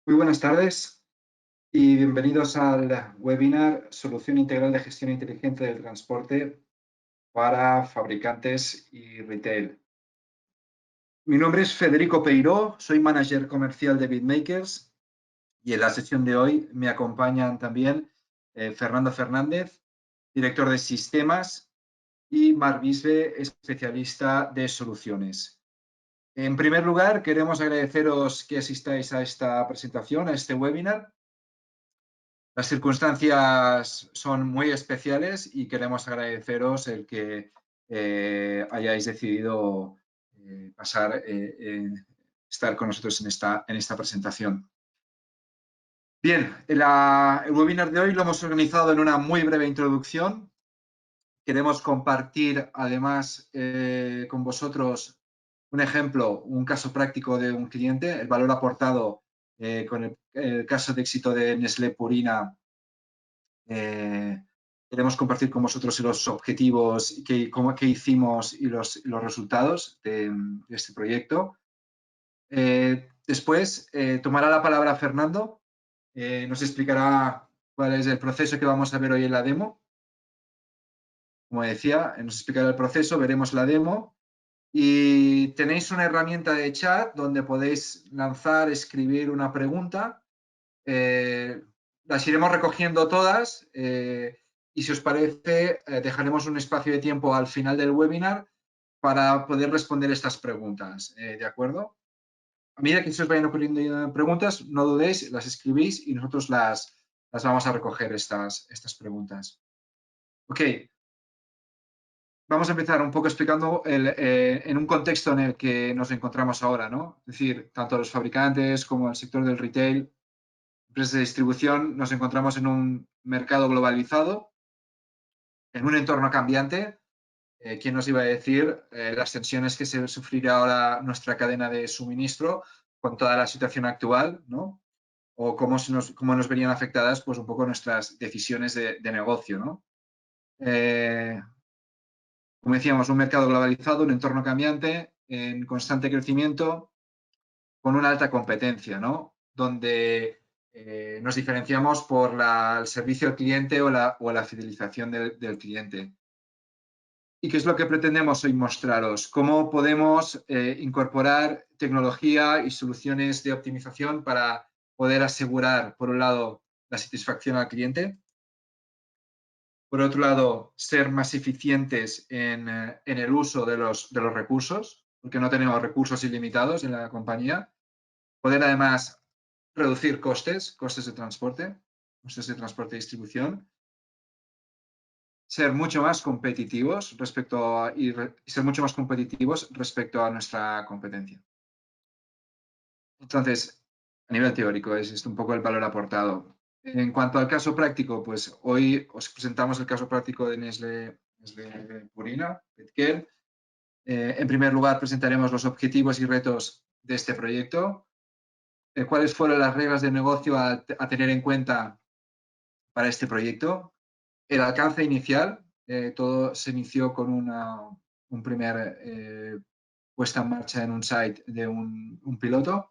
Muy buenas tardes y bienvenidos al webinar Solución Integral de Gestión Inteligente del Transporte para Fabricantes y Retail. Mi nombre es Federico Peiró, soy manager comercial de BitMakers y en la sesión de hoy me acompañan también Fernando Fernández, director de sistemas, y Marc Bisbe, especialista de soluciones. En primer lugar, queremos agradeceros que asistáis a esta presentación, a este webinar. Las circunstancias son muy especiales y queremos agradeceros el que hayáis decidido estar con nosotros en esta presentación. Bien, el webinar de hoy lo hemos organizado en una muy breve introducción. Queremos compartir además con vosotros un ejemplo, un caso práctico de un cliente, el valor aportado con el caso de éxito de Nestlé Purina. Queremos compartir con vosotros los objetivos que hicimos y los resultados de este proyecto. Después tomará la palabra Fernando, nos explicará cuál es el proceso que vamos a ver hoy en la demo. Como decía, nos explicará el proceso, veremos la demo y tenéis una herramienta de chat donde podéis lanzar, escribir una pregunta. Las iremos recogiendo todas y si os parece dejaremos un espacio de tiempo al final del webinar para poder responder estas preguntas, ¿de acuerdo? A medida que se os vayan ocurriendo preguntas, no dudéis, las escribís y nosotros las vamos a recoger estas preguntas. Ok, vamos a empezar un poco explicando en un contexto en el que nos encontramos ahora, ¿no? Es decir, tanto los fabricantes como el sector del retail, empresas de distribución, nos encontramos en un mercado globalizado, en un entorno cambiante. ¿Quién nos iba a decir las tensiones que se sufrirá ahora nuestra cadena de suministro con toda la situación actual, ¿no? O cómo nos verían afectadas, pues un poco nuestras decisiones de negocio, ¿no? Como decíamos, un mercado globalizado, un entorno cambiante, en constante crecimiento, con una alta competencia, ¿no? Donde nos diferenciamos por el servicio al cliente o la fidelización del cliente. ¿Y qué es lo que pretendemos hoy mostraros? ¿Cómo podemos incorporar tecnología y soluciones de optimización para poder asegurar, por un lado, la satisfacción al cliente? Por otro lado, ser más eficientes en el uso de los recursos, porque no tenemos recursos ilimitados en la compañía. Poder además reducir costes de transporte y distribución. Ser mucho más competitivos ser mucho más competitivos respecto a nuestra competencia. Entonces, a nivel teórico, es esto un poco el valor aportado. En cuanto al caso práctico, pues hoy os presentamos el caso práctico de Nestlé Purina, Petcare. En primer lugar, presentaremos los objetivos y retos de este proyecto, cuáles fueron las reglas de negocio a tener en cuenta para este proyecto, el alcance inicial. Todo se inició con un primer puesta en marcha en un site de un piloto.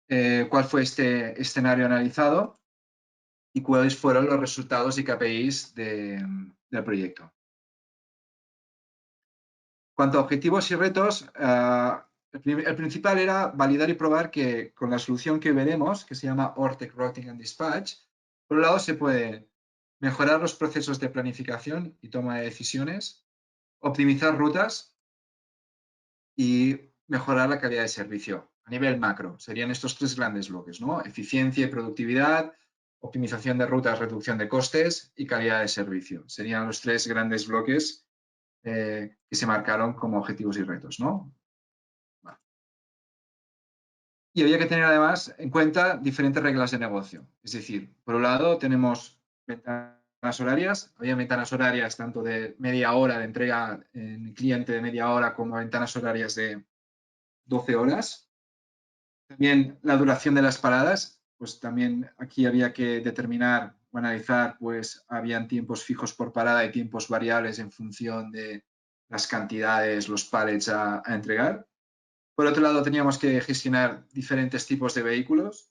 Cuál fue este escenario analizado y cuáles fueron los resultados y KPIs del proyecto. Cuanto a objetivos y retos, el principal era validar y probar que con la solución que veremos, que se llama Ortec Routing and Dispatch, por un lado se puede mejorar los procesos de planificación y toma de decisiones, optimizar rutas y mejorar la calidad de servicio a nivel macro. Serían estos tres grandes bloques, ¿no? Eficiencia y productividad, optimización de rutas, reducción de costes y calidad de servicio. Serían los tres grandes bloques que se marcaron como objetivos y retos, ¿no? Vale. Y había que tener además en cuenta diferentes reglas de negocio. Es decir, por un lado tenemos ventanas horarias, había ventanas horarias tanto de media hora de entrega en cliente de media hora como ventanas horarias de 12 horas. También la duración de las paradas, pues también aquí había que determinar o analizar, pues habían tiempos fijos por parada y tiempos variables en función de las cantidades, los pallets a entregar. Por otro lado, teníamos que gestionar diferentes tipos de vehículos,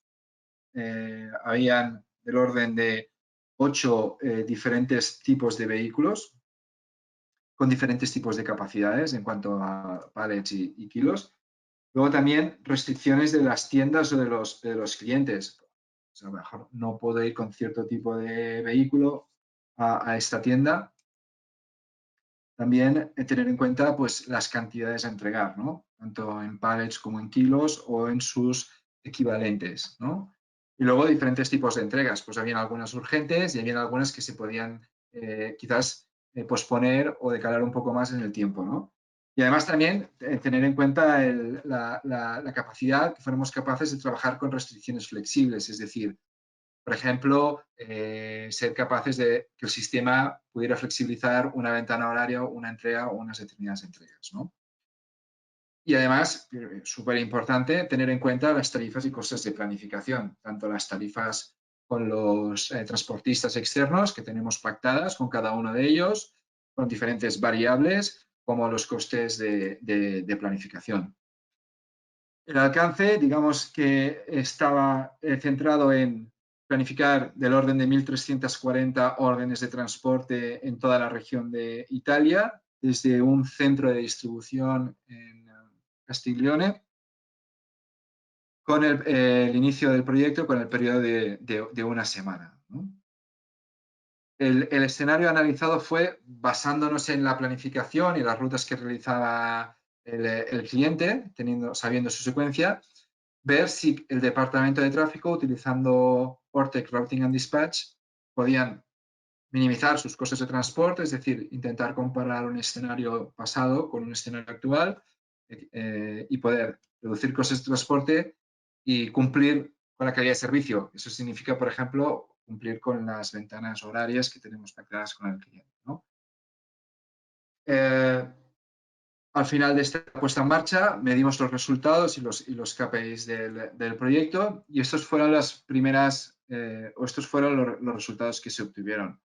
habían del orden de 8 diferentes tipos de vehículos con diferentes tipos de capacidades en cuanto a pallets y kilos. Luego también restricciones de las tiendas o de los clientes. O sea, a lo mejor no puedo ir con cierto tipo de vehículo a esta tienda. También tener en cuenta pues, las cantidades a entregar, ¿no? Tanto en pallets como en kilos o en sus equivalentes, ¿no? Y luego diferentes tipos de entregas. Pues habían algunas urgentes y habían algunas que se podían quizás posponer o decalar un poco más en el tiempo, ¿no? Y además también tener en cuenta la capacidad, que fuéramos capaces de trabajar con restricciones flexibles, es decir, por ejemplo, ser capaces de que el sistema pudiera flexibilizar una ventana horaria, una entrega o unas determinadas entregas, ¿no? Y además, súper importante, tener en cuenta las tarifas y costes de planificación, tanto las tarifas con los transportistas externos que tenemos pactadas con cada uno de ellos, con diferentes variables, como los costes de planificación. El alcance, digamos que estaba centrado en planificar del orden de 1.340 órdenes de transporte en toda la región de Italia, desde un centro de distribución en Castiglione, con el inicio del proyecto con el periodo de una semana, ¿no? El escenario analizado fue basándonos en la planificación y las rutas que realizaba el cliente, sabiendo su secuencia, ver si el departamento de tráfico, utilizando Ortec Routing and Dispatch, podían minimizar sus costes de transporte, es decir, intentar comparar un escenario pasado con un escenario actual y poder reducir costes de transporte y cumplir con la calidad de servicio. Eso significa, por ejemplo, cumplir con las ventanas horarias que tenemos pactadas con el cliente, ¿no? Al final de esta puesta en marcha, medimos los resultados y los KPIs del proyecto y estos fueron las primeras, estos fueron los resultados que se obtuvieron.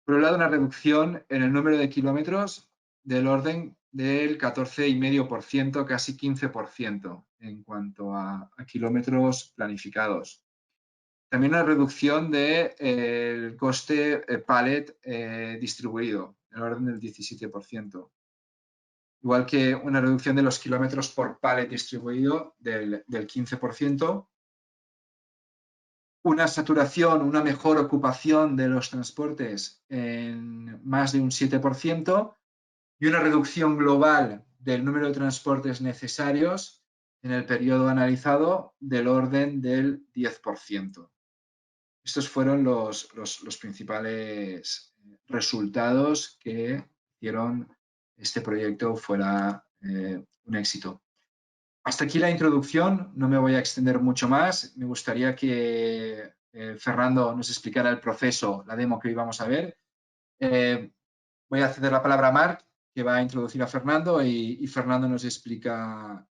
Por un lado, una reducción en el número de kilómetros del orden del 14,5%, casi 15% en cuanto a kilómetros planificados. También una reducción del coste pallet distribuido, en el orden del 17%. Igual que una reducción de los kilómetros por pallet distribuido del 15%. Una saturación, una mejor ocupación de los transportes en más de un 7% y una reducción global del número de transportes necesarios en el periodo analizado del orden del 10%. Estos fueron los principales resultados que hicieron este proyecto fuera un éxito. Hasta aquí la introducción, no me voy a extender mucho más. Me gustaría que Fernando nos explicara el proceso, la demo que hoy vamos a ver. Voy a ceder la palabra a Marc, que va a introducir a Fernando y Fernando nos explica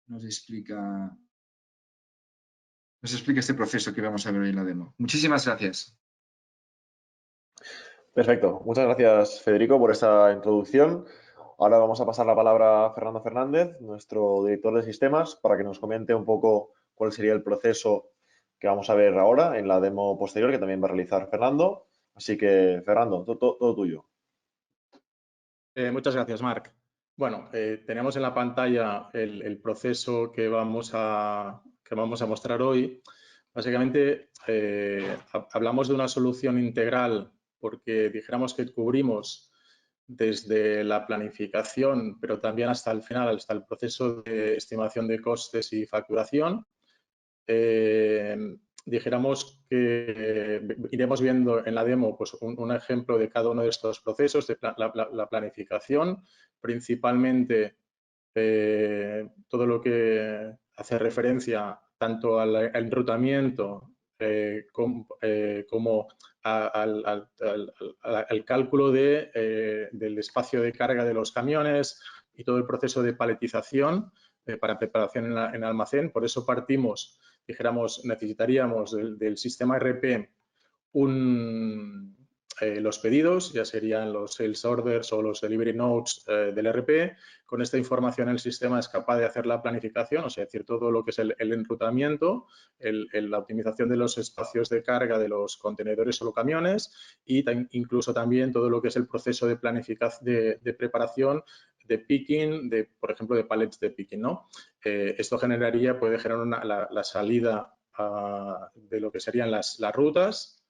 este proceso que vamos a ver hoy en la demo. Muchísimas gracias. Perfecto. Muchas gracias, Federico, por esta introducción. Ahora vamos a pasar la palabra a Fernando Fernández, nuestro director de sistemas, para que nos comente un poco cuál sería el proceso que vamos a ver ahora en la demo posterior, que también va a realizar Fernando. Así que, Fernando, todo tuyo. Muchas gracias, Marc. Bueno, tenemos en la pantalla el proceso que vamos a mostrar hoy. Básicamente, hablamos de una solución integral porque dijéramos que cubrimos desde la planificación, pero también hasta el final, hasta el proceso de estimación de costes y facturación. Dijéramos que iremos viendo en la demo pues, un ejemplo de cada uno de estos procesos, de la planificación, principalmente todo lo que hace referencia tanto al enrutamiento como al cálculo del espacio de carga de los camiones y todo el proceso de paletización para preparación en el almacén. Por eso partimos, dijéramos, necesitaríamos del sistema ERP un los pedidos, ya serían los sales orders o los delivery notes del ERP. Con esta información el sistema es capaz de hacer la planificación, o sea, es decir, todo lo que es el enrutamiento, la optimización de los espacios de carga de los contenedores o los camiones y incluso también todo lo que es el proceso de planificación, de preparación de picking, por ejemplo, de pallets de picking, ¿no? Esto puede generar la salida de lo que serían las rutas,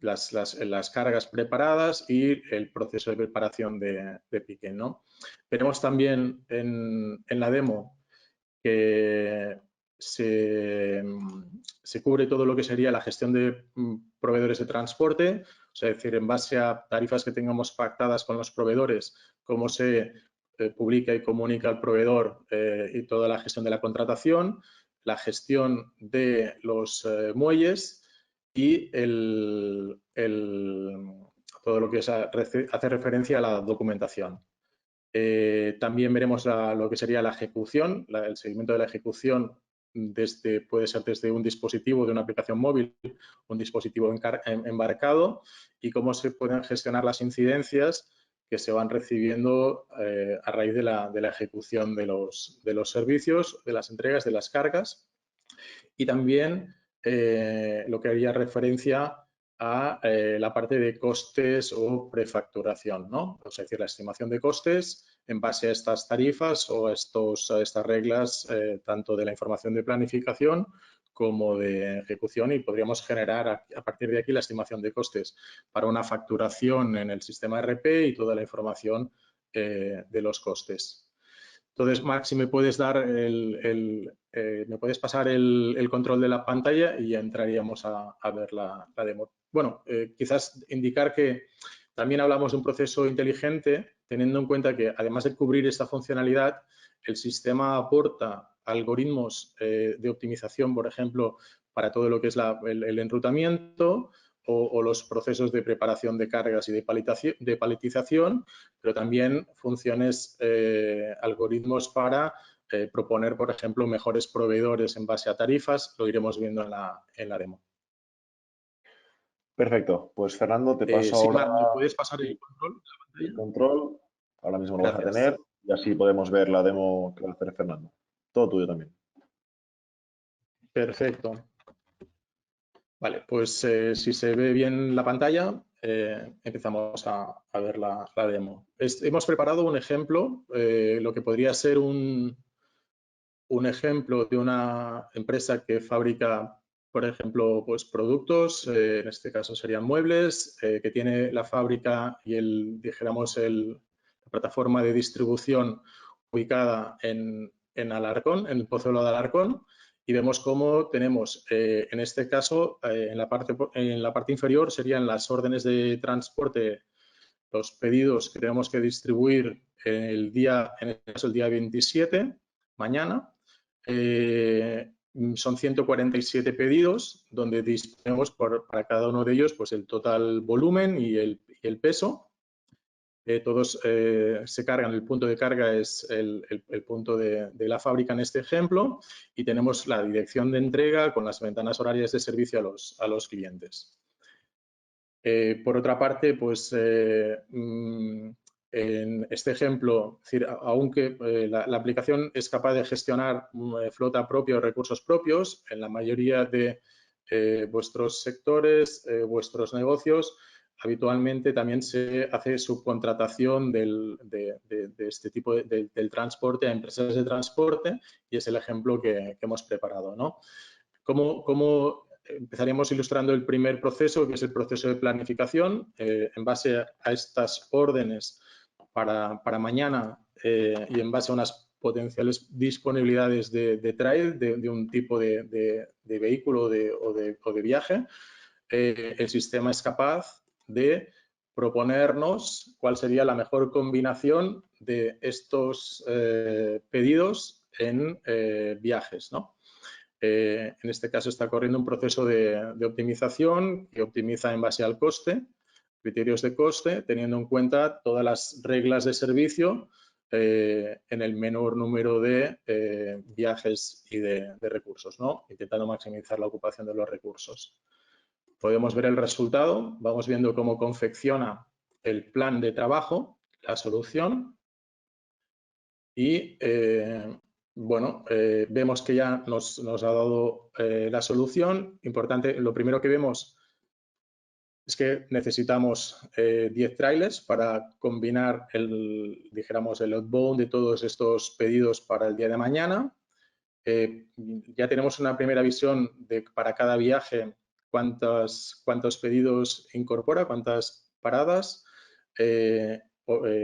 las cargas preparadas y el proceso de preparación de picking, ¿no? Veremos también en la demo que se cubre todo lo que sería la gestión de proveedores de transporte, o sea, es decir, en base a tarifas que tengamos pactadas con los proveedores, cómo se publica y comunica al proveedor y toda la gestión de la contratación, la gestión de los muelles y todo lo que hace referencia a la documentación. También veremos lo que sería la ejecución, el seguimiento de la ejecución puede ser desde un dispositivo de una aplicación móvil, un dispositivo embarcado y cómo se pueden gestionar las incidencias que se van recibiendo a raíz de la ejecución de los servicios, de las entregas, de las cargas. Y también lo que haría referencia a la parte de costes o prefacturación, ¿no? Es decir, la estimación de costes en base a estas tarifas o a estas reglas, tanto de la información de planificación como de ejecución, y podríamos generar a partir de aquí la estimación de costes para una facturación en el sistema ERP y toda la información de los costes. Entonces, Max, si me puedes dar me puedes pasar el control de la pantalla y ya entraríamos a ver la demo. Bueno, quizás indicar que también hablamos de un proceso inteligente, teniendo en cuenta que además de cubrir esta funcionalidad, el sistema aporta algoritmos de optimización, por ejemplo, para todo lo que es el enrutamiento o los procesos de preparación de cargas y de paletización, pero también funciones, algoritmos para proponer, por ejemplo, mejores proveedores en base a tarifas. Lo iremos viendo en la demo. Perfecto. Pues Fernando, te paso sí, ahora ¿me puedes pasar el control de la pantalla? el control. Ahora mismo lo vas a Gracias. tener y así podemos ver la demo que va a hacer Fernando. Todo tuyo también. Perfecto. Vale, pues si se ve bien la pantalla, empezamos a ver la demo. Hemos preparado un ejemplo, lo que podría ser un ejemplo de una empresa que fabrica, por ejemplo, pues productos, en este caso serían muebles, que tiene la fábrica y dijéramos, la plataforma de distribución ubicada en Alarcón, en el Pozuelo de Alarcón, y vemos cómo tenemos, en este caso, en la parte inferior serían las órdenes de transporte, los pedidos que tenemos que distribuir en este caso el día 27, mañana. Son 147 pedidos donde disponemos para cada uno de ellos pues el total volumen y el peso. Todos se cargan, el punto de carga es el punto de la fábrica en este ejemplo, y tenemos la dirección de entrega con las ventanas horarias de servicio a los clientes. Por otra parte, pues en este ejemplo, es decir, aunque la aplicación es capaz de gestionar flota propia o recursos propios, en la mayoría de vuestros sectores, vuestros negocios, habitualmente también se hace subcontratación de este tipo del transporte a empresas de transporte, y es el ejemplo que hemos preparado, ¿no? ¿Cómo empezaríamos ilustrando el primer proceso, que es el proceso de planificación? En base a estas órdenes para mañana y en base a unas potenciales disponibilidades de trail de un tipo de vehículo o de viaje, el sistema es capaz de proponernos cuál sería la mejor combinación de estos pedidos en viajes, ¿no? En este caso está corriendo un proceso de optimización que optimiza en base al coste, criterios de coste, teniendo en cuenta todas las reglas de servicio en el menor número de viajes y de recursos, ¿no? Intentando maximizar la ocupación de los recursos. podemos ver el resultado, vamos viendo cómo confecciona el plan de trabajo, la solución, y bueno, vemos que ya nos ha dado la solución. Importante, lo primero que vemos es que necesitamos 10 trailers para combinar dijéramos, el outbound de todos estos pedidos para el día de mañana. Ya tenemos una primera visión de para cada viaje cuántos pedidos incorpora, cuántas paradas,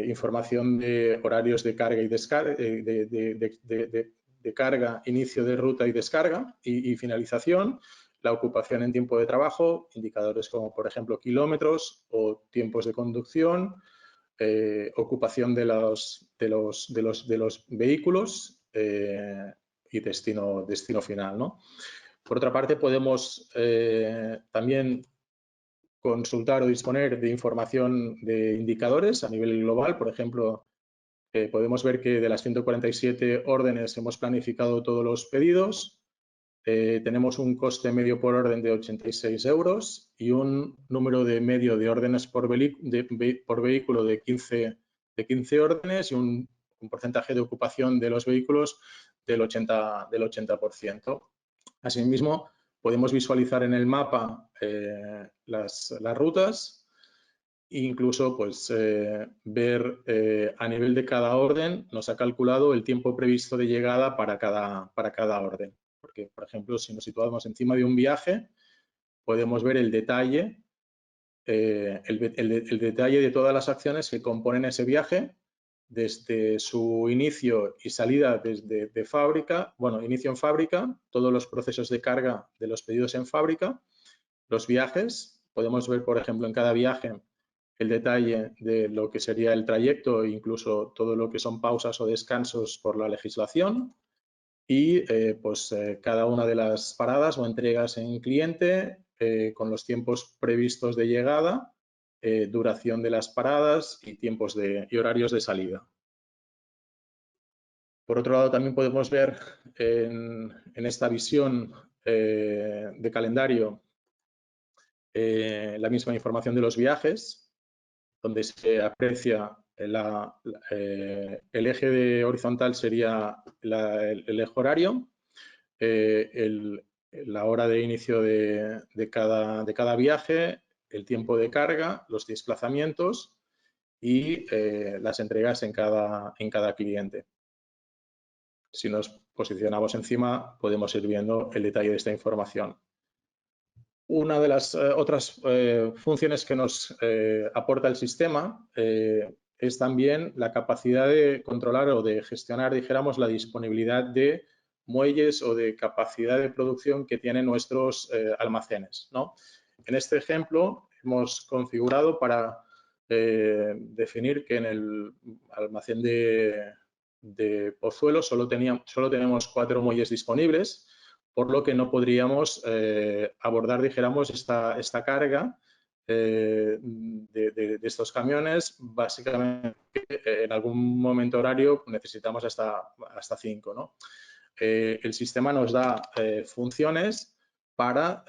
información de horarios de carga y descarga, de carga, inicio de ruta y descarga y finalización, la ocupación en tiempo de trabajo, indicadores como por ejemplo kilómetros o tiempos de conducción, ocupación de los vehículos y destino final, ¿no? Por otra parte, podemos también consultar o disponer de información de indicadores a nivel global. Por ejemplo, podemos ver que de las 147 órdenes hemos planificado todos los pedidos. Tenemos un coste medio por orden de 86 euros y un número de medio de órdenes por vehículo de 15 órdenes y un porcentaje de ocupación de los vehículos del 80%. Asimismo, podemos visualizar en el mapa las rutas e incluso pues, ver a nivel de cada orden, nos ha calculado el tiempo previsto de llegada para cada orden. Porque, por ejemplo, si nos situamos encima de un viaje, podemos ver el detalle, el detalle de todas las acciones que componen ese viaje, desde su inicio y salida de fábrica, bueno, inicio en fábrica, todos los procesos de carga de los pedidos en fábrica, los viajes, podemos ver, por ejemplo, en cada viaje el detalle de lo que sería el trayecto e incluso todo lo que son pausas o descansos por la legislación y pues cada una de las paradas o entregas en cliente con los tiempos previstos de llegada, duración de las paradas y tiempos y horarios de salida. Por otro lado, también podemos ver en esta visión de calendario la misma información de los viajes, donde se aprecia el eje horizontal sería el eje horario, la hora de inicio de cada viaje, el tiempo de carga, los desplazamientos y las entregas en cada cliente. Si nos posicionamos encima, podemos ir viendo el detalle de esta información. Una de las otras funciones que nos aporta el sistema es también la capacidad de controlar o de gestionar, dijéramos, la disponibilidad de muelles o de capacidad de producción que tienen nuestros almacenes, ¿no? En este ejemplo hemos configurado para definir que en el almacén de Pozuelo solo tenemos 4 muelles disponibles, por lo que no podríamos abordar, dijéramos, esta carga de estos camiones. Básicamente, en algún momento horario necesitamos hasta 5, ¿no? El sistema nos da funciones para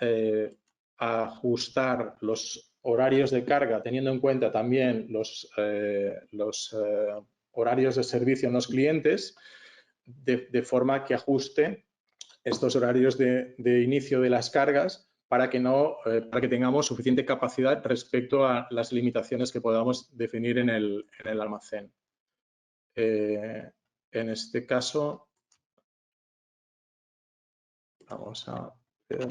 ajustar los horarios de carga, teniendo en cuenta también los horarios de servicio en los clientes, de forma que ajuste estos horarios de inicio de las cargas para que tengamos suficiente capacidad respecto a las limitaciones que podamos definir en el almacén. En este caso, vamos a ver.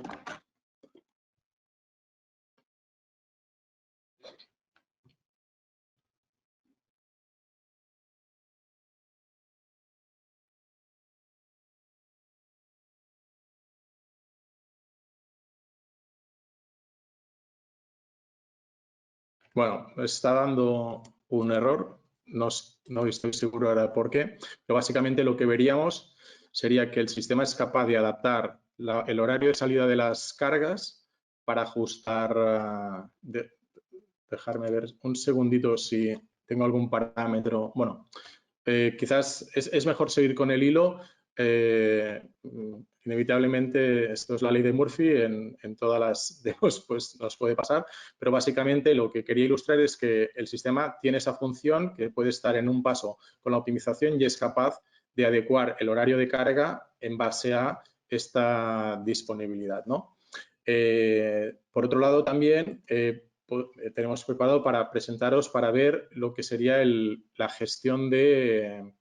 Bueno, está dando un error, no estoy seguro ahora por qué, pero básicamente lo que veríamos sería que el sistema es capaz de adaptar el horario de salida de las cargas para ajustar, dejarme ver un segundito si tengo algún parámetro. Bueno, quizás es mejor seguir con el hilo. inevitablemente, esto es la ley de Murphy, en todas las demos pues, nos puede pasar, pero básicamente lo que quería ilustrar es que el sistema tiene esa función que puede estar en un paso con la optimización y es capaz de adecuar el horario de carga en base a esta disponibilidad, ¿no? Por otro lado, también tenemos preparado para presentaros para ver lo que sería la gestión de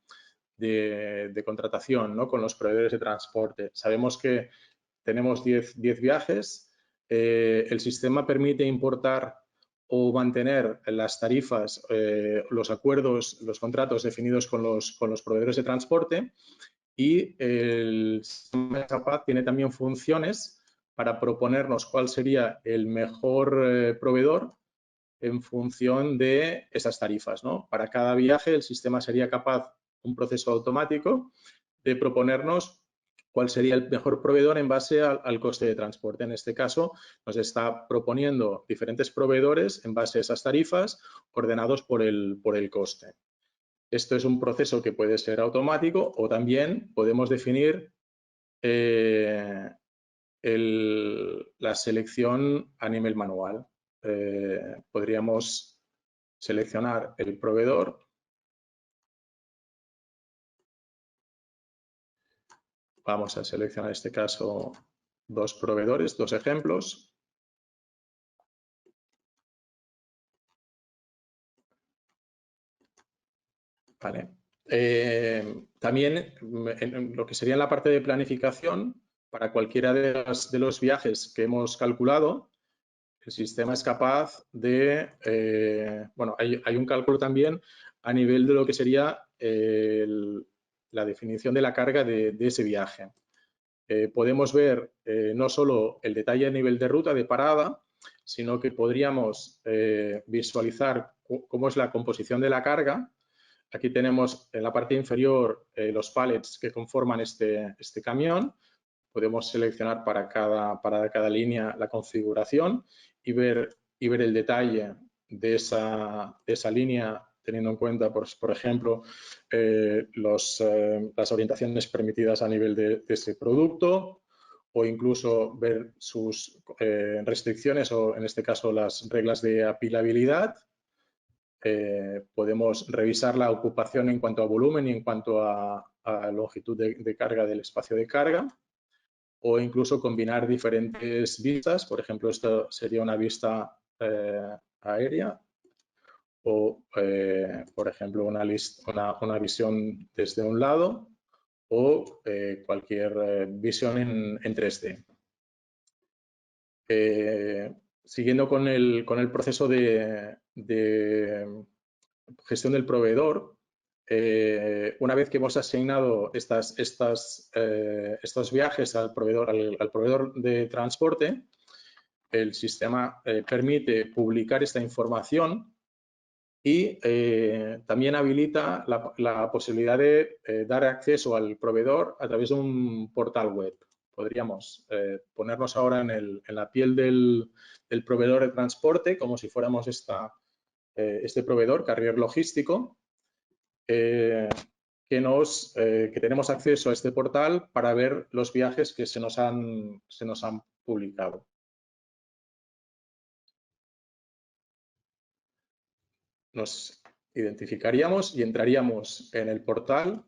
contratación, ¿no? Con los proveedores de transporte. Sabemos que tenemos 10 viajes. El sistema permite importar o mantener las tarifas, los acuerdos, los contratos definidos con los proveedores de transporte, y el sistema es capaz, tiene también funciones para proponernos cuál sería el mejor proveedor en función de esas tarifas, ¿no? Para cada viaje el sistema sería capaz, un proceso automático, de proponernos cuál sería el mejor proveedor en base al coste de transporte. En este caso, nos está proponiendo diferentes proveedores en base a esas tarifas ordenados por el coste. Esto es un proceso que puede ser automático o también podemos definir la selección a nivel manual. Podríamos seleccionar el proveedor. Vamos a seleccionar en este caso 2 proveedores, 2 ejemplos. Vale. También en lo que sería en la parte de planificación, para cualquiera de los viajes que hemos calculado, el sistema es capaz de, bueno, hay un cálculo también a nivel de lo que sería la definición de la carga de ese viaje. Podemos ver no solo el detalle a nivel de ruta, de parada, sino que podríamos visualizar cómo es la composición de la carga. Aquí tenemos en la parte inferior los pallets que conforman este camión. Podemos seleccionar para cada línea la configuración y ver el detalle de esa línea, teniendo en cuenta, por ejemplo, las orientaciones permitidas a nivel de ese producto, o incluso ver sus restricciones o, en este caso, las reglas de apilabilidad. Podemos revisar la ocupación en cuanto a volumen y en cuanto a longitud de carga del espacio de carga, o incluso combinar diferentes vistas. Por ejemplo, esto sería una vista aérea, o, por ejemplo, una visión desde un lado, o cualquier visión en 3D. Siguiendo con el proceso de gestión del proveedor, una vez que hemos asignado estos viajes al proveedor de transporte, el sistema permite publicar esta información y también habilita la posibilidad de dar acceso al proveedor a través de un portal web. Podríamos ponernos ahora en la piel del proveedor de transporte, como si fuéramos este proveedor, carrier logístico, que tenemos acceso a este portal para ver los viajes que se nos han publicado. Nos identificaríamos y entraríamos en el portal.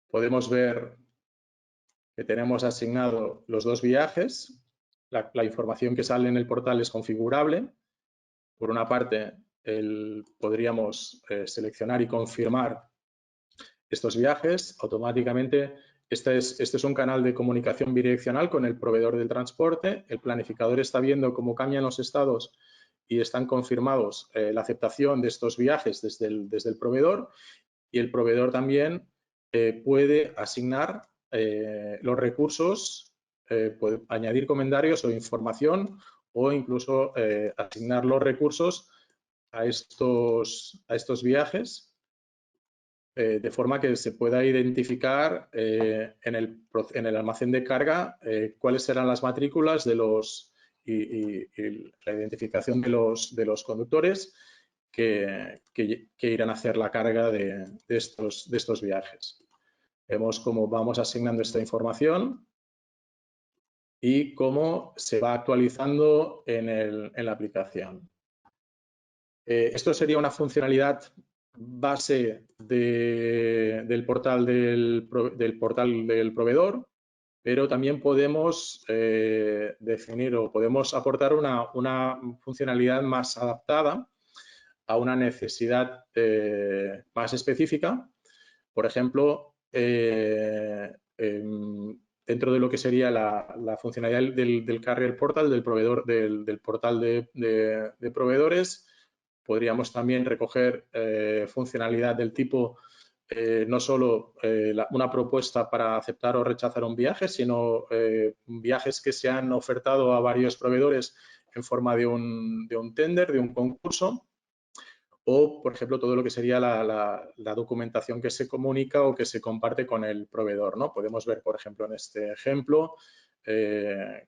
Podemos ver que tenemos asignado los 2 viajes. La información que sale en el portal es configurable. Por una parte, podríamos seleccionar y confirmar estos viajes automáticamente. Este es un canal de comunicación bidireccional con el proveedor del transporte. El planificador está viendo cómo cambian los estados y están confirmados la aceptación de estos viajes desde el proveedor, y el proveedor también puede asignar los recursos, puede añadir comentarios o información, o incluso asignar los recursos a estos viajes, de forma que se pueda identificar en el almacén de carga cuáles serán las matrículas de y la identificación de los conductores que irán a hacer la carga de estos viajes. Vemos cómo vamos asignando esta información y cómo se va actualizando en la aplicación. Esto sería una funcionalidad base del portal del proveedor, pero también podemos definir o podemos aportar una funcionalidad más adaptada a una necesidad más específica. Por ejemplo, dentro de lo que sería la funcionalidad del Carrier Portal, del proveedor, del portal de proveedores, podríamos también recoger funcionalidad del tipo no solo una propuesta para aceptar o rechazar un viaje, sino viajes que se han ofertado a varios proveedores en forma de un tender, de un concurso, o, por ejemplo, todo lo que sería la documentación que se comunica o que se comparte con el proveedor, ¿no? Podemos ver, por ejemplo, en este ejemplo,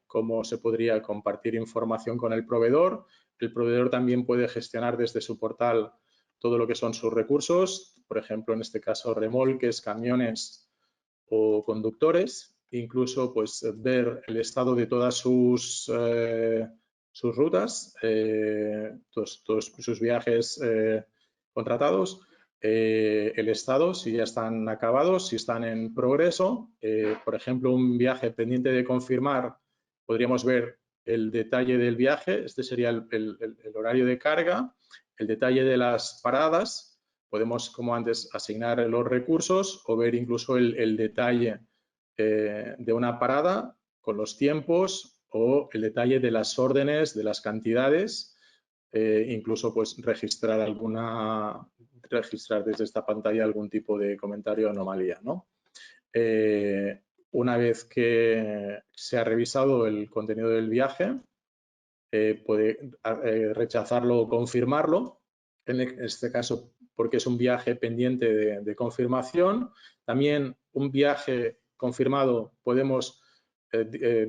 cómo se podría compartir información con el proveedor. El proveedor también puede gestionar desde su portal todo lo que son sus recursos, por ejemplo, en este caso, remolques, camiones o conductores, incluso pues ver el estado de todas sus rutas, todos sus viajes contratados, el estado, si ya están acabados, si están en progreso. Por ejemplo, un viaje pendiente de confirmar, podríamos ver el detalle del viaje, este sería el horario de carga, el detalle de las paradas, podemos, como antes, asignar los recursos o ver incluso el detalle de una parada con los tiempos o el detalle de las órdenes, de las cantidades, incluso pues registrar desde esta pantalla algún tipo de comentario o anomalía, ¿no? Una vez que se ha revisado el contenido del viaje, puede rechazarlo o confirmarlo. En este caso, porque es un viaje pendiente de confirmación. También un viaje confirmado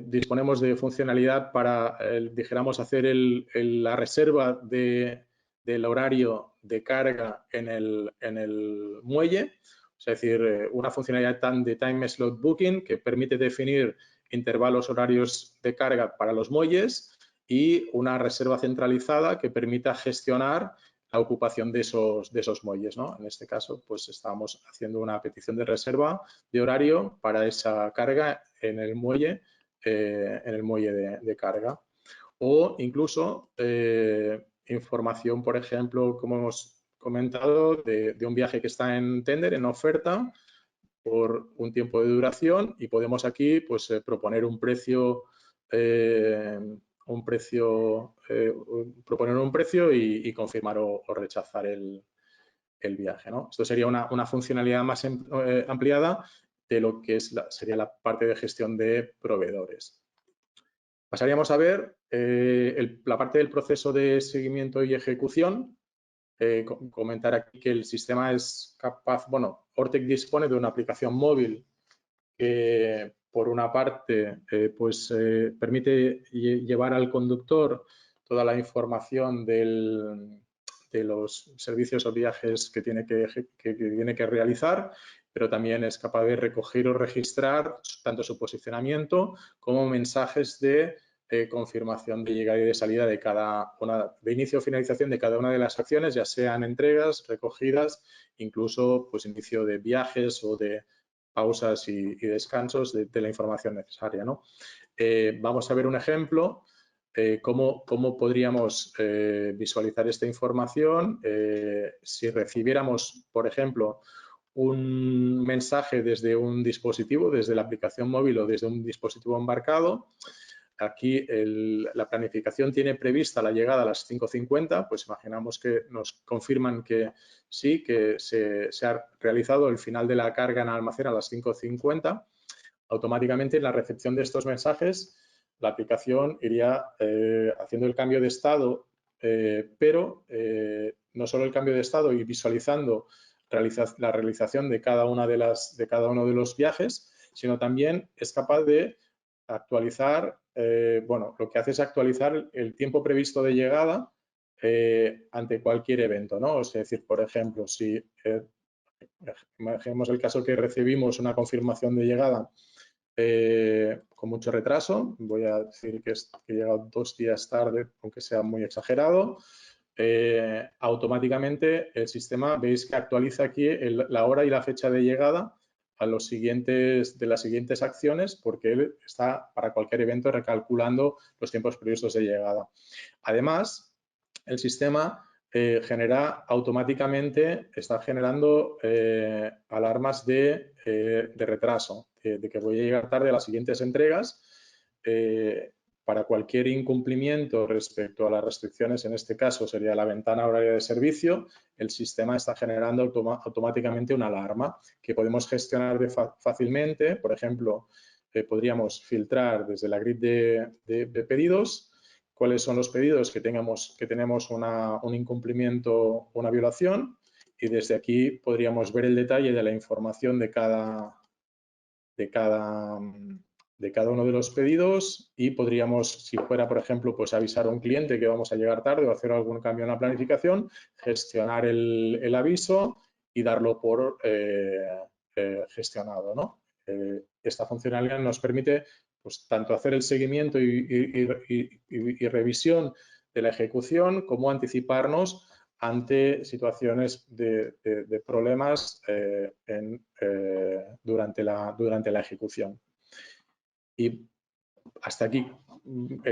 disponemos de funcionalidad para, dijéramos, hacer la reserva del horario de carga en el muelle. Es decir, una funcionalidad de Time Slot Booking que permite definir intervalos horarios de carga para los muelles y una reserva centralizada que permita gestionar la ocupación de esos muelles, ¿no? En este caso, pues estamos haciendo una petición de reserva de horario para esa carga en el muelle de carga. O incluso información, por ejemplo, como hemos comentado, de un viaje que está en tender, en oferta, por un tiempo de duración, y podemos aquí pues proponer un precio y confirmar o rechazar el viaje, ¿no? Esto sería una funcionalidad más ampliada de lo que sería la parte de gestión de proveedores. Pasaríamos a ver la parte del proceso de seguimiento y ejecución. Comentar aquí que el sistema es capaz, bueno, Ortec dispone de una aplicación móvil que, por una parte, permite llevar al conductor toda la información de los servicios o viajes que tiene que realizar, pero también es capaz de recoger o registrar tanto su posicionamiento como mensajes de confirmación de llegada y de salida de inicio o finalización de cada una de las acciones, ya sean entregas, recogidas, incluso pues inicio de viajes o de pausas y descansos de la información necesaria, ¿no? Vamos a ver un ejemplo, cómo podríamos visualizar esta información si recibiéramos, por ejemplo, un mensaje desde un dispositivo, desde la aplicación móvil o desde un dispositivo embarcado. Aquí la planificación tiene prevista la llegada a las 5:50, pues imaginamos que nos confirman que sí, que se ha realizado el final de la carga en almacén a las 5:50. Automáticamente, en la recepción de estos mensajes, la aplicación iría haciendo el cambio de estado, pero no solo el cambio de estado y visualizando la realización de cada uno de los viajes, sino también es capaz de actualizar, lo que hace es actualizar el tiempo previsto de llegada ante cualquier evento, ¿no? Es decir, por ejemplo, si imaginemos el caso que recibimos una confirmación de llegada con mucho retraso. Voy a decir que he llegado 2 días tarde, aunque sea muy exagerado. Automáticamente el sistema, veis que actualiza aquí la hora y la fecha de llegada a las siguientes acciones, porque él está para cualquier evento recalculando los tiempos previstos de llegada. Además, el sistema está generando alarmas de retraso, de que voy a llegar tarde a las siguientes entregas. Para cualquier incumplimiento respecto a las restricciones, en este caso sería la ventana horaria de servicio, el sistema está generando automáticamente una alarma que podemos gestionar fácilmente. Por ejemplo, podríamos filtrar desde la grid de pedidos cuáles son los pedidos que tenemos un incumplimiento o una violación, y desde aquí podríamos ver el detalle de la información de cada uno de los pedidos, y podríamos, si fuera, por ejemplo, pues avisar a un cliente que vamos a llegar tarde o hacer algún cambio en la planificación, gestionar el aviso y darlo por gestionado, ¿no? Esta funcionalidad nos permite pues tanto hacer el seguimiento y revisión de la ejecución, como anticiparnos ante situaciones de problemas durante la ejecución. Y hasta aquí un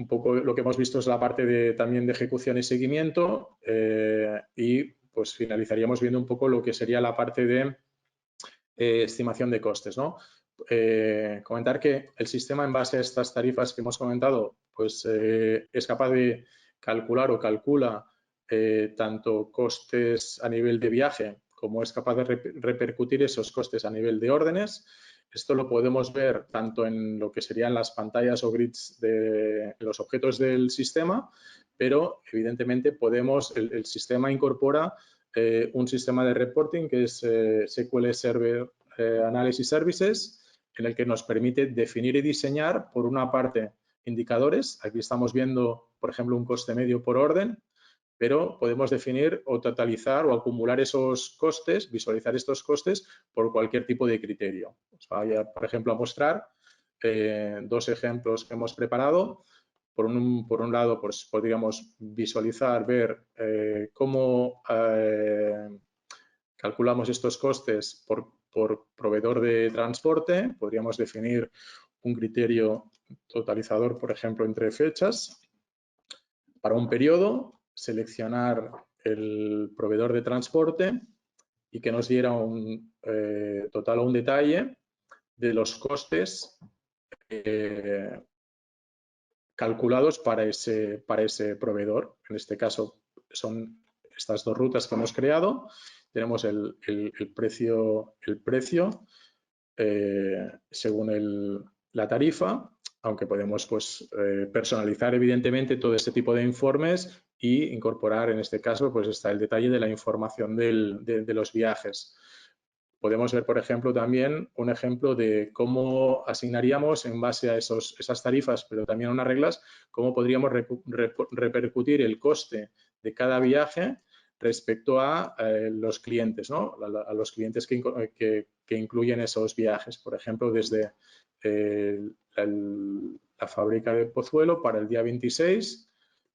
poco lo que hemos visto es la parte también de ejecución y seguimiento, y pues finalizaríamos viendo un poco lo que sería la parte de estimación de costes, ¿no? Comentar que el sistema, en base a estas tarifas que hemos comentado, pues es capaz de calcular o calcula tanto costes a nivel de viaje, como es capaz de repercutir esos costes a nivel de órdenes. Esto lo podemos ver tanto en lo que serían las pantallas o grids de los objetos del sistema, pero evidentemente el sistema incorpora un sistema de reporting que es SQL Server Analysis Services, en el que nos permite definir y diseñar, por una parte, indicadores. Aquí estamos viendo, por ejemplo, un coste medio por orden, pero podemos definir o totalizar o acumular esos costes, visualizar estos costes por cualquier tipo de criterio. Os voy a, por ejemplo, a mostrar 2 ejemplos que hemos preparado. Por un lado, pues podríamos visualizar, ver cómo calculamos estos costes por proveedor de transporte. Podríamos definir un criterio totalizador, por ejemplo, entre fechas. Para un periodo, seleccionar el proveedor de transporte y que nos diera un total o un detalle de los costes calculados para ese proveedor. En este caso son estas 2 rutas que hemos creado. Tenemos el precio según la tarifa, aunque podemos pues, personalizar evidentemente todo este tipo de informes y incorporar, en este caso, pues está el detalle de la información de los viajes. Podemos ver, por ejemplo, también un ejemplo de cómo asignaríamos, en base a esas tarifas, pero también unas reglas, cómo podríamos repercutir el coste de cada viaje respecto a los clientes, ¿no? A los clientes que incluyen esos viajes. Por ejemplo, desde la fábrica de Pozuelo para el día 26,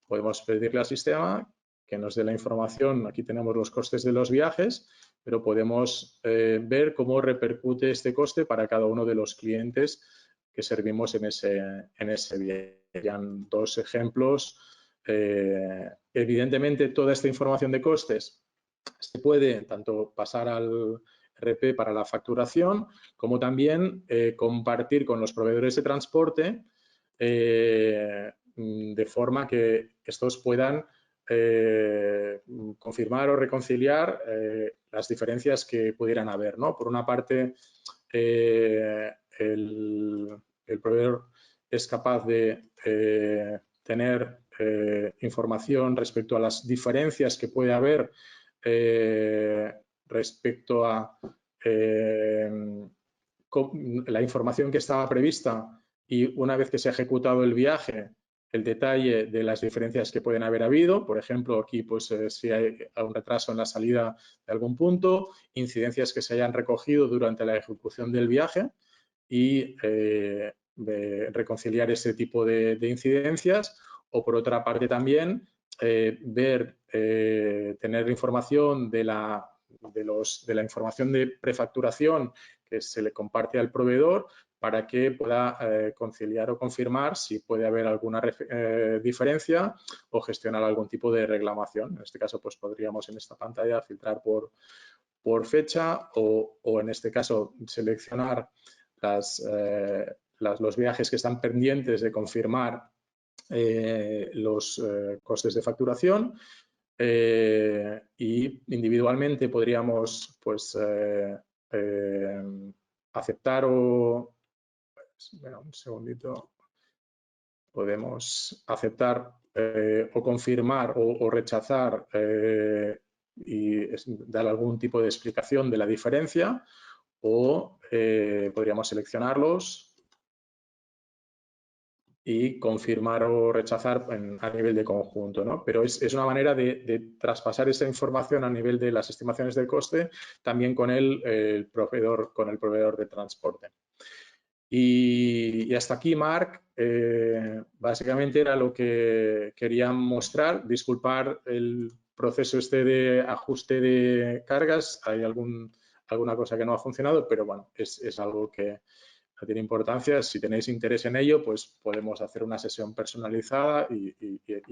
podemos pedirle al sistema que nos dé la información. Aquí tenemos los costes de los viajes, pero podemos ver cómo repercute este coste para cada uno de los clientes que servimos en ese viaje. Serían 2 ejemplos. Evidentemente, toda esta información de costes se puede tanto pasar al RP para la facturación, como también compartir con los proveedores de transporte de forma que estos puedan confirmar o reconciliar las diferencias que pudieran haber, ¿no? Por una parte, el proveedor es capaz de tener información respecto a las diferencias que puede haber respecto a la información que estaba prevista, y una vez que se ha ejecutado el viaje, el detalle de las diferencias que pueden haber habido. Por ejemplo, aquí pues si hay un retraso en la salida de algún punto, incidencias que se hayan recogido durante la ejecución del viaje. y reconciliar ese tipo de incidencias, o por otra parte también tener información de la información de prefacturación que se le comparte al proveedor para que pueda conciliar o confirmar si puede haber alguna diferencia o gestionar algún tipo de reclamación. En este caso, pues podríamos en esta pantalla filtrar por fecha o en este caso seleccionar los viajes que están pendientes de confirmar los costes de facturación, y individualmente podríamos pues aceptar o un segundito, podemos aceptar o confirmar o rechazar y dar algún tipo de explicación de la diferencia, o podríamos seleccionarlos y confirmar o rechazar a nivel de conjunto, ¿no? Pero es una manera de traspasar esa información a nivel de las estimaciones de coste también con el proveedor de transporte. Y hasta aquí, Marc, básicamente era lo que quería mostrar. Disculpar el proceso de ajuste de cargas, hay alguna cosa que no ha funcionado, pero bueno, es algo que no tiene importancia. Si tenéis interés en ello, pues podemos hacer una sesión personalizada y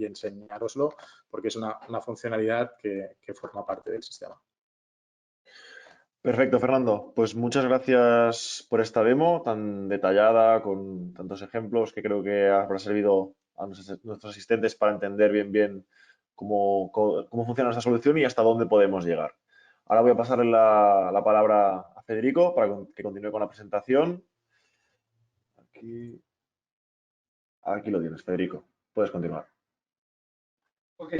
enseñároslo, porque es una funcionalidad que forma parte del sistema. Perfecto, Fernando. Pues muchas gracias por esta demo tan detallada, con tantos ejemplos, que creo que habrá servido a nuestros asistentes para entender bien cómo funciona esta solución y hasta dónde podemos llegar. Ahora voy a pasarle la palabra a Federico para que continúe con la presentación. Aquí lo tienes, Federico. Puedes continuar. Ok,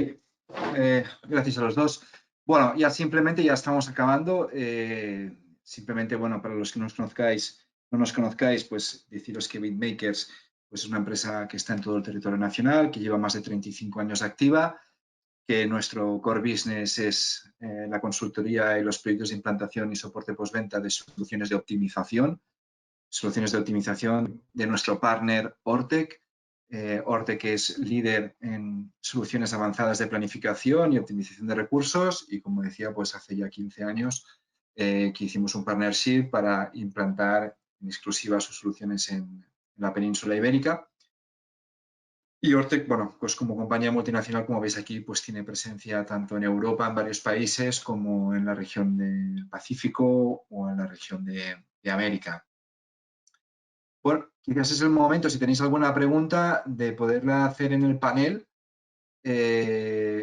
gracias a los dos. Bueno, ya estamos acabando. Simplemente, bueno, para los que no nos conozcáis, pues deciros que BitMakers pues, es una empresa que está en todo el territorio nacional, que lleva más de 35 años activa, que nuestro core business es la consultoría y los proyectos de implantación y soporte postventa de soluciones de optimización de nuestro partner Ortec. Ortec es líder en soluciones avanzadas de planificación y optimización de recursos y, como decía, pues hace ya 15 años que hicimos un partnership para implantar en exclusiva sus soluciones en la península ibérica. Y Ortec, bueno, pues como compañía multinacional, como veis aquí, pues tiene presencia tanto en Europa, en varios países, como en la región del Pacífico o en la región de América. Bueno, quizás es el momento, si tenéis alguna pregunta, de poderla hacer en el panel.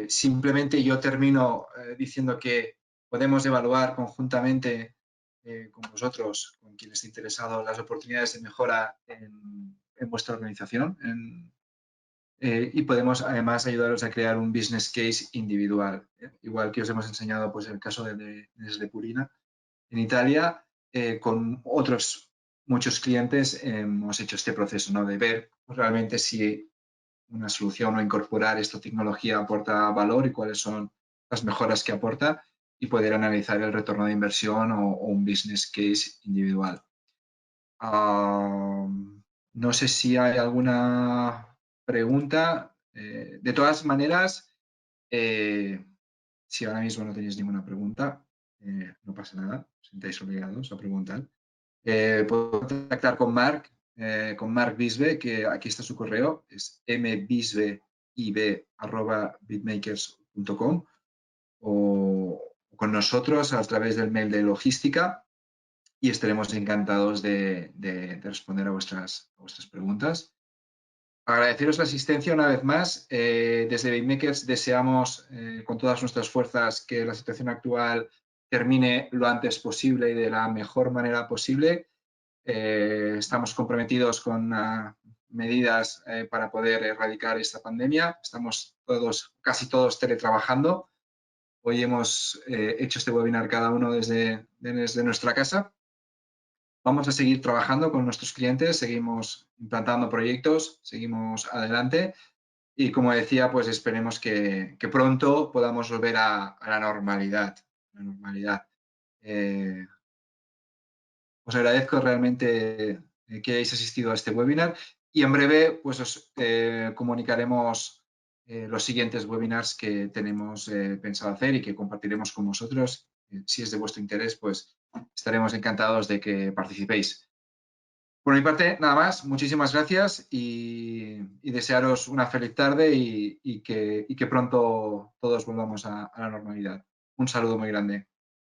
Simplemente yo termino diciendo que podemos evaluar conjuntamente con vosotros, con quien esté interesado, las oportunidades de mejora en vuestra organización y podemos además ayudaros a crear un business case individual. Igual que os hemos enseñado pues, el caso de Nestlé Purina en Italia, con otros muchos clientes hemos hecho este proceso, ¿no? De ver realmente si una solución o incorporar esta tecnología aporta valor y cuáles son las mejoras que aporta y poder analizar el retorno de inversión o un business case individual. No sé si hay alguna pregunta. De todas maneras, si ahora mismo no tenéis ninguna pregunta, no pasa nada, os sentáis obligados a preguntar. Puedo contactar con Marc Bisbe, que aquí está su correo, es mbisbeib@bitmakers.com o con nosotros a través del mail de logística y estaremos encantados de responder a vuestras preguntas. Agradeceros la asistencia una vez más. Desde BitMakers deseamos con todas nuestras fuerzas que la situación actual termine lo antes posible y de la mejor manera posible. Estamos comprometidos con medidas para poder erradicar esta pandemia. Estamos casi todos teletrabajando. Hoy hemos hecho este webinar cada uno desde nuestra casa. Vamos a seguir trabajando con nuestros clientes, seguimos implantando proyectos, seguimos adelante y, como decía, pues esperemos que pronto podamos volver a la normalidad. Os agradezco realmente que hayáis asistido a este webinar y en breve pues os comunicaremos los siguientes webinars que tenemos pensado hacer y que compartiremos con vosotros. Si es de vuestro interés, pues estaremos encantados de que participéis. Por mi parte, nada más. Muchísimas gracias y desearos una feliz tarde y que pronto todos volvamos a la normalidad. Un saludo muy grande.